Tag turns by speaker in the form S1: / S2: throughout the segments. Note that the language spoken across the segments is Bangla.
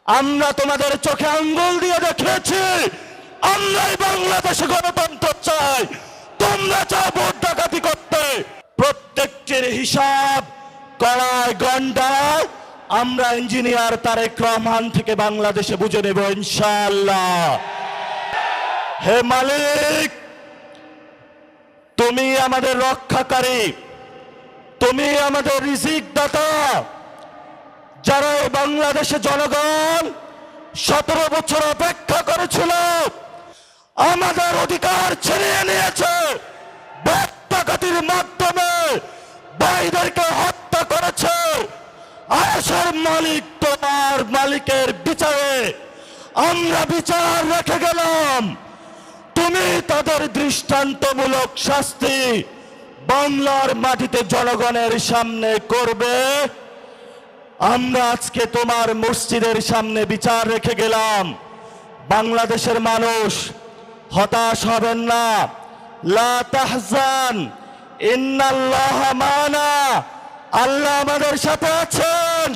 S1: আমরা তোমাদের চোখে আঙ্গুল দিয়ে দেখিয়েছি আমরাই বাংলাদেশে গণতন্ত্র চাই, তোমরা চাও ভোট ডাকাতি করতে। প্রত্যেকটির হিসাব কড়ায় গন্ডায় আমরা ইঞ্জিনিয়ার তারেক রহমান থেকে বাংলাদেশে বুঝে নেব ইনশাআল্লাহ। হে মালিক, তুমি আমাদের রক্ষাকারী, তুমি আমাদের রিজিক দাতা। যারা এই বাংলাদেশে জনগণ 17 বছর অপেক্ষা করেছিল, আমাদের অধিকার ছিনিয়ে নিয়েছে, ভোট ডাকাতির মাধ্যমে ভাইদেরকে হত্যা করেছে। আয়েশের মালিক তোমার মালিকের বিচারে আমরা বিচার রেখে গেলাম, তুমি তাদের দৃষ্টান্তমূলক শাস্তি বাংলার মাটিতে জনগণের সামনে করবে। আমরা আজকে তোমার মসজিদের সামনে বিচার রেখে গেলাম। বাংলাদেশের মানুষ হতাশ হবেন না, লা তাহজান ইন্নাল্লাহা মানা, আল্লাহ আমাদের সাথে আছেন,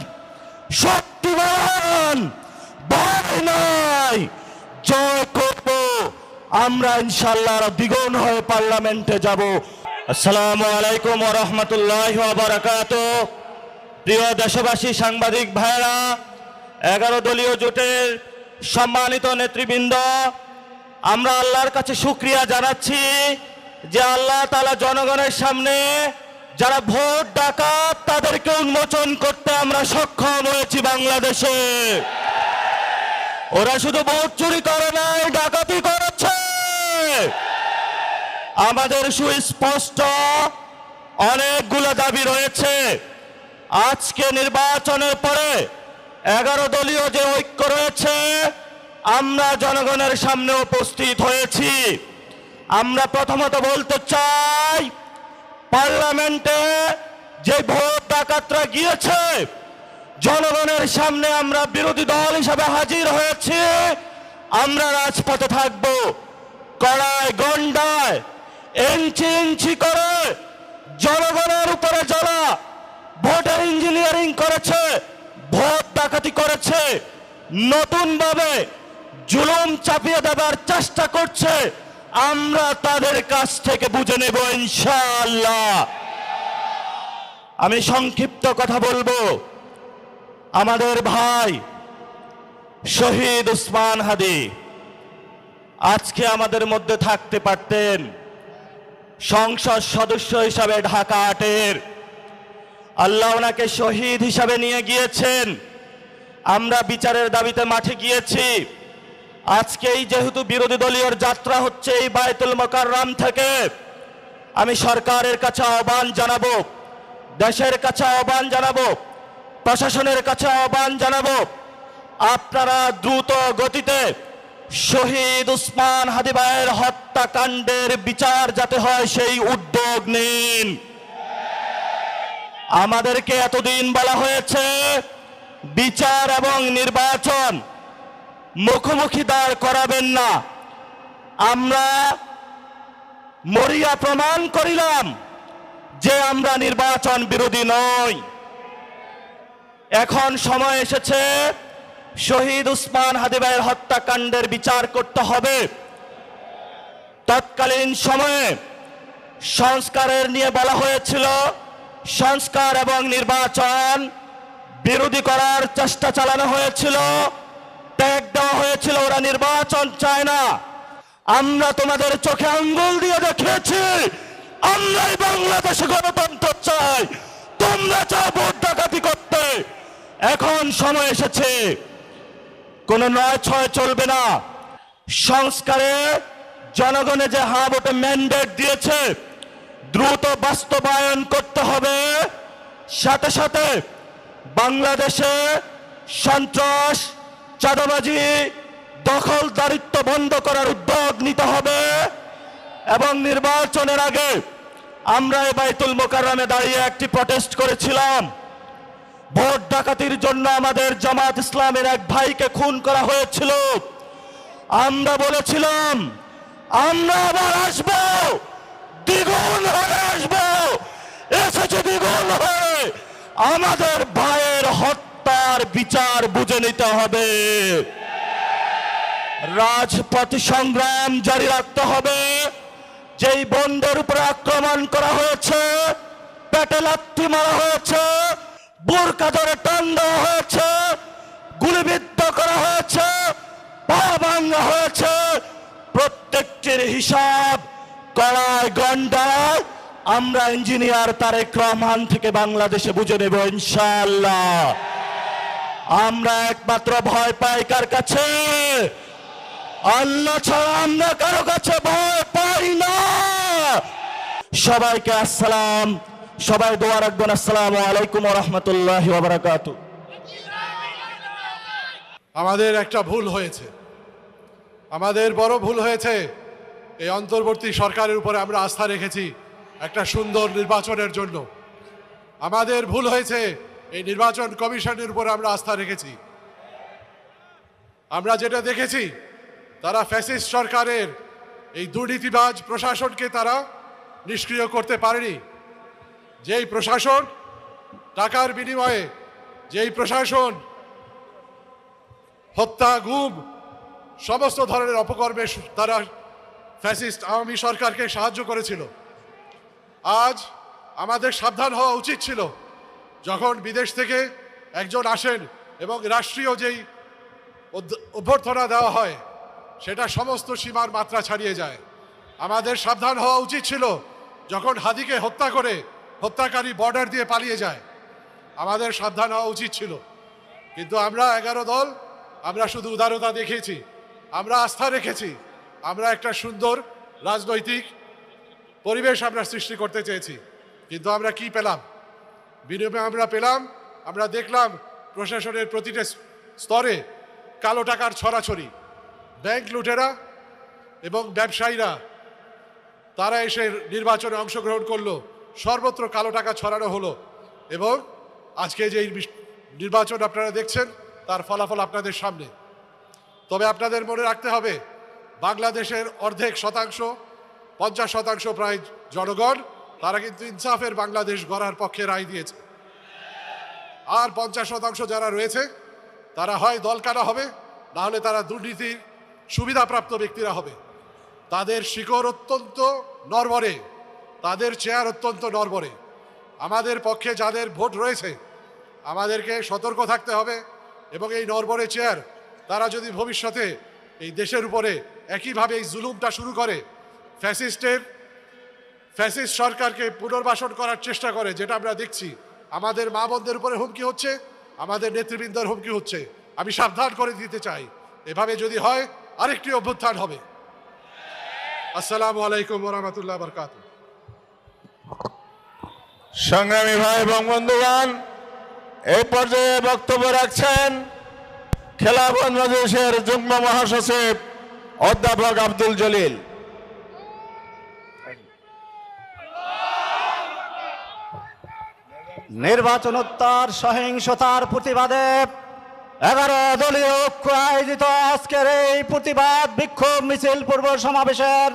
S1: শক্তিমান, ভয় নাই, জয় করব আমরা ইনশাআল্লাহ। দ্বিগুণ হয়ে পার্লামেন্টে যাব। আসসালামু আলাইকুম ওয়া রাহমাতুল্লাহি ওয়া বারাকাতুহু। প্রিয় দেশবাসী, সাংবাদিক ভাইরা, 11 দলীয় জোটের সম্মানিত নেতৃবৃন্দ, আমরা আল্লাহর কাছে শুকরিয়া জানাচ্ছি যে আল্লাহ তাআলা জনগণের সামনে যারা ভোট ডাকাত তাদেরকে উন্মোচন করতে আমরা সক্ষম হয়েছি। বাংলাদেশে ওরা শুধু ভোট চুরি করে নাই, ডাকাতি করেছে। আমাদের সুস্পষ্ট অনেকগুলো দাবি রয়েছে। আজকে নির্বাচনের পরে 11 দলীয় যে ঐক্য রয়েছে, আমরা জনগণের সামনে উপস্থিত হয়েছি। আমরা প্রথমত বলতে চাই, পার্লামেন্টে যে ভোট ডাকাতরা গিয়েছে, জনগণের সামনে আমরা বিরোধী দল হিসাবে হাজির হয়েছি। আমরা রাজপথে থাকব, কড়ায় গন্ডায় ইঞ্চি ইঞ্চি করে জনগণের উপরে যারা ভোটার ইঞ্জিনিয়ারিং করেছে, ভোট ডাকাতি করেছে, নতুন ভাবে জুলুম চাপিয়ে দেবার চেষ্টা করছে, আমরা তাদের কাছ থেকে বুঝে নেব ইনশাআল্লাহ। আমি সংক্ষিপ্ত কথা বলবো। আমাদের ভাই শহীদ উসমান হাদি আজকে আমাদের মধ্যে থাকতে পারতেন, সংসদ সদস্য হিসাবে ঢাকা 8-এর। আল্লাহ ওনাকে শহীদ হিসাবে নিয়ে গিয়েছেন। আমরা বিচারের দাবিতে মাঠে গিয়েছি। আজকেই যেহেতু বিরোধী দলীয় যাত্রা হচ্ছে এই বায়তুল মোকাররম থেকে, আমি সরকারের কাছে আহ্বান জানাবো, দেশের কাছে আহ্বান জানাবো, প্রশাসনের কাছে আহ্বান জানাবো, আপনারা দ্রুত গতিতে শহীদ উসমান হাদি ভাইয়ের হত্যাকাণ্ডের বিচার যাতে হয় সেই উদ্যোগ নিন। আমাদেরকে এতদিন বলা হয়েছে বিচার এবং নির্বাচন মুখোমুখি দাঁড় করাবেন না। আমরা মরিয়া প্রমাণ করিলাম যে আমরা নির্বাচন বিরোধী নই। এখন সময় এসেছে শহীদ উসমান হাদি ভাইয়ের হত্যাকাণ্ডের বিচার করতে হবে। তৎকালীন সময়ে সংস্কারের নিয়ে বলা হয়েছিল, সংস্কার এবং নির্বাচন বিরোধী করার চেষ্টা চালানো হয়েছিল, ট্যাগ দেওয়া হয়েছিল, ওরা নির্বাচন চায় না। আমরা তোমাদের চোখে আঙ্গুল দিয়ে দেখিয়েছি আমরাই বাংলাদেশে গণতন্ত্র চাই, তোমরা চাও ভোট ডাকাতি করতে। এখন সময় এসেছে, কোন 9-6 চলবে না। সংস্কারে জনগণে যে হ্যাঁ ভোটে ম্যান্ডেট দিয়েছে, দ্রুত বাস্তবায়ন করতে হবে। সাথে সাথে বাংলাদেশে সন্ত্রাস, চাঁদাবাজি, দখলদারিত্ব বন্ধ করার উদ্যোগ নিতে হবে। এবং নির্বাচনের আগে আমরা এই বায়তুল মোকাররমে দাঁড়িয়ে একটি প্রটেস্ট করেছিলাম। ভোট ডাকাতির জন্য আমাদের জামাত ইসলামের এক ভাইকে খুন করা হয়েছিল। আমরা বলেছিলাম আমরা আবার আসবো, দ্বিগুণ হয়ে আসবো। এসেছে দ্বিগুণ হয়ে। আমাদের ভাইয়ের হত্যা হত্যার বিচার বুঝে নিতে হবে। রাজপথ সংগ্রাম জারি রাখতে হবে। যেই বন্ধের উপরে আক্রমণ করা হয়েছে, পেটে লাথি মারা হয়েছে, বোরকা ধরে টান দেওয়া হয়েছে, গুলিবিদ্ধ করা হয়েছে, পা ভাঙা হয়েছে, প্রত্যেকটির হিসাব কড়ায় গন্ডায় আমরা ইঞ্জিনিয়ার তারেক রহমান থেকে বাংলাদেশে বুঝে নেব ইনশাআল্লাহ। আমরা একমাত্র ভয় পাই কার কাছে? আল্লাহ ছাড়া আমরা কারো কাছে ভয় পাই না। সবাইকে আসসালাম, সবাই দোয়া রাখবেন। আসসালামু আলাইকুম ওয়া রাহমাতুল্লাহি ওয়া বারাকাতুহু।
S2: আমাদের একটা ভুল হয়েছে, আমাদের বড় ভুল হয়েছে। এই অন্তর্বর্তী সরকারের উপরে আমরা আস্থা রেখেছি একটা সুন্দর নির্বাচনের জন্য। আমাদের ভুল হয়েছে এই নির্বাচন কমিশনের উপরে আমরা আস্থা রেখেছি। আমরা যেটা দেখেছি, তারা ফ্যাসিস্ট সরকারের এই দুর্নীতিবাজ প্রশাসনকে তারা নিষ্ক্রিয় করতে পারেনি। যেই প্রশাসন টাকার বিনিময়ে, যেই প্রশাসন হত্যা, গুম, সমস্ত ধরনের অপকর্মে তারা ফ্যাসিস্ট আওয়ামী সরকারকে সাহায্য করেছিল। আজ আমাদের সাবধান হওয়া উচিত ছিল। যখন বিদেশ থেকে একজন আসেন এবং রাষ্ট্রীয় যেই অভ্যর্থনা দেওয়া হয়, সেটা সমস্ত সীমার মাত্রা ছাড়িয়ে যায়। আমাদের সাবধান হওয়া উচিত ছিল যখন হাদিকে হত্যা করে হত্যাকারী বর্ডার দিয়ে পালিয়ে যায়। আমাদের সাবধান হওয়া উচিত ছিল। কিন্তু আমরা 11 দল, আমরা শুধু উদারতা দেখিয়েছি, আমরা আস্থা রেখেছি, আমরা একটা সুন্দর রাজনৈতিক পরিবেশ আমরা সৃষ্টি করতে চেয়েছি। কিন্তু আমরা কি পেলাম? বিনিময়ে আমরা পেলাম, আমরা দেখলাম প্রশাসনের প্রতিটা স্তরে কালো টাকার ছড়াছড়ি। ব্যাংক লুটেরা এবং ব্যবসায়ীরা তারা এসে নির্বাচনে অংশগ্রহণ করলো, সর্বত্র কালো টাকা ছড়ানো হলো। এবং আজকে যে নির্বাচন আপনারা দেখছেন, তার ফলাফল আপনাদের সামনে। তবে আপনাদের মনে রাখতে হবে, বাংলাদেশের অর্ধেক শতাংশ, 50% প্রায় জনগণ, তারা কিন্তু ইনসাফের বাংলাদেশ গড়ার পক্ষে রায় দিয়েছে। আর 50% যারা রয়েছে, তারা হয় দলকানা হবে, না হলে তারা দুর্নীতির সুবিধাপ্রাপ্ত ব্যক্তিরা হবে। তাদের শিকড় অত্যন্ত নড়বড়ে, তাদের চেয়ার অত্যন্ত নড়বড়ে। আমাদের পক্ষে যাদের ভোট রয়েছে, আমাদেরকে সতর্ক থাকতে হবে। এবং এই নড়বড়ে চেয়ার তারা যদি ভবিষ্যতে এই দেশের উপরে একইভাবে এই জুলুমটা শুরু করে, ফ্যাসিস্ট সরকারকে পুনর্বাসন করার চেষ্টা করে, যেটা আমরা দেখছি, আমাদের মা বোনদের উপরে হুমকি হচ্ছে, আমাদের নেতৃবৃন্দের হুমকি হচ্ছে। আমি সাবধান করে দিতে চাই, এভাবে যদি হয় আরেকটি অভ্যুত্থান হবে। আসসালামু আলাইকুম ওয়া রাহমাতুল্লাহি ওয়া বারাকাতুহু।
S3: সংগ্রামী ভাই এবং বন্ধুগণ, এই পর্যায়ে বক্তব্য রাখছেন খেলাফত মজলিসের যুগ্ম মহাসচিব অধ্যাপক আব্দুল জলিল।
S4: নির্বাচনোত্তর সহিংসতার প্রতিবাদে 11 দলীয় ঐক্য আয়োজিত আজকের এই প্রতিবাদ বিক্ষোভ মিছিল পূর্ব সমাবেশের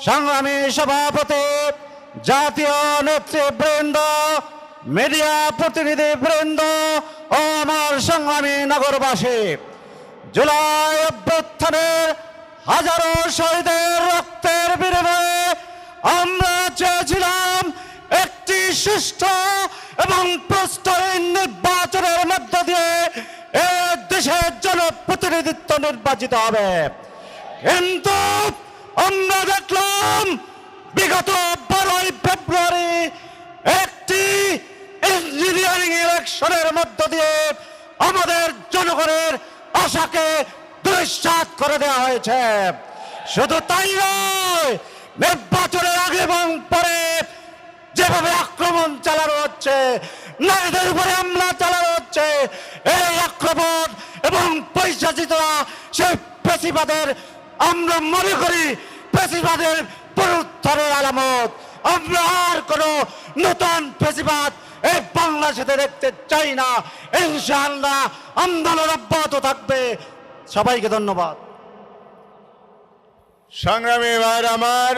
S4: সংগ্রামী সভাপতি, জাতীয় নেতৃবৃন্দ, মিডিয়া প্রতিনিধিবৃন্দ ও আমার সংগ্রামী নগরবাসী, জুলাই অভ্যুত্থানের হাজারো শহীদের রক্তের বিনিময়ে আমরা চেয়েছিলাম একটি সুষ্ঠু এবং প্রশ্নহীন নির্বাচনের মধ্য দিয়ে এ দেশের জনপ্রতিনিধিত্ব নির্বাচিত হবে। কিন্তু আমরা দেখলাম বিগত 12ই ফেব্রুয়ারি একটি ইঞ্জিনিয়ারিং ইলেকশনের মধ্য দিয়ে আমাদের জনগণের আশাকে দুঃসাৎ করে দেওয়া হয়েছে। শুধু তাই নয়, নির্বাচনের আগে এবং পরে যেভাবে আক্রমণ চালানো হচ্ছে, নারীদের উপরে হামলা চালানো হচ্ছে, এই আক্রমণ এবং পৈশাচিতরা সেই পেশিবাদের, আমরা মনে করি পেশিবাদের পুনরুত্থানের আলামত। আমরা আর কোনো নতুন পেশিবাদ এই বাংলাদেশে দেখতে চাই না। ইনশাআল্লাহ আন্দোলন অব্যাহত থাকবে। সবাইকে ধন্যবাদ।
S3: সংগ্রামী ভাই আমার,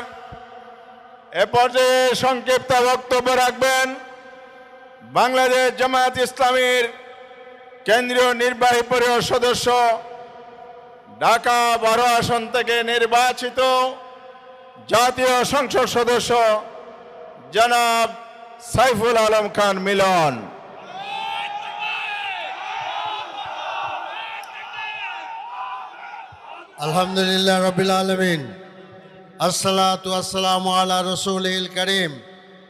S3: এ পর্যায়ে সংক্ষিপ্ত বক্তব্য রাখবেন বাংলাদেশ জামায়াত ইসলামীর কেন্দ্রীয় নির্বাহী পরিষদ সদস্য ঢাকা 12 আসন থেকে নির্বাচিত জাতীয় সংসদ সদস্য জনাব সাইফুল আলম খান মিলন।
S5: আলহামদুলিল্লাহ রবিল আলমিন, আসসালাতু আসসালামু আলা রসুলিল করিম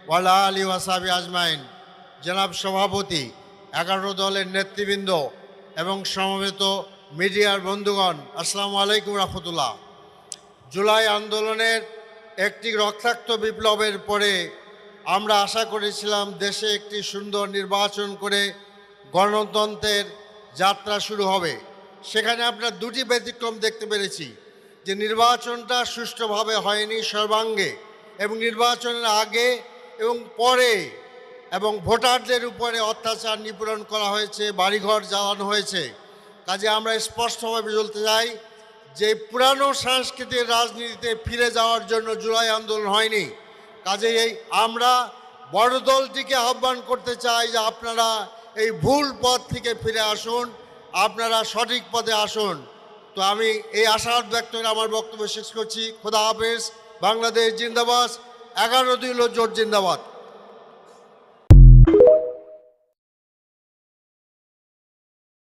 S5: ওয়ালা আলি ওয়াসাবি আজমাইন। জনাব সভাপতি, 11 দলের নেতৃবৃন্দ এবং সমবেত মিডিয়ার বন্ধুগণ, আসসালামু আলাইকুম রহমতুল্লাহ। জুলাই আন্দোলনের একটি রক্তাক্ত বিপ্লবের পরে আমরা আশা করেছিলাম দেশে একটি সুন্দর নির্বাচন করে গণতন্ত্রের যাত্রা শুরু হবে। সেখানে আমরা দুটি ব্যতিক্রম দেখতে পেরেছি, যে নির্বাচনটা সুষ্ঠুভাবে হয়নি সর্বাঙ্গে, এবং নির্বাচনের আগে এবং পরে এবং ভোটারদের উপরে অত্যাচার নিপীড়ন করা হয়েছে, বাড়িঘর জ্বালানো হয়েছে। কাজে আমরা স্পষ্টভাবে বলতে চাই যে পুরানো সাংস্কৃতিক রাজনীতিতে ফিরে যাওয়ার জন্য জুলাই আন্দোলন হয়নি। কাজেই আমরা বড় দলটিকে আহ্বান করতে চাই যে আপনারা এই ভুল পথ থেকে ফিরে আসুন, আপনারা সঠিক পথে আসুন। তো আমি এই আশাবাদ ব্যক্ত করে আমার বক্তব্য শেষ করছি। খোদা হাফেজ। বাংলাদেশ জিন্দাবাদ। 11 দলীয় জোট জিন্দাবাদ।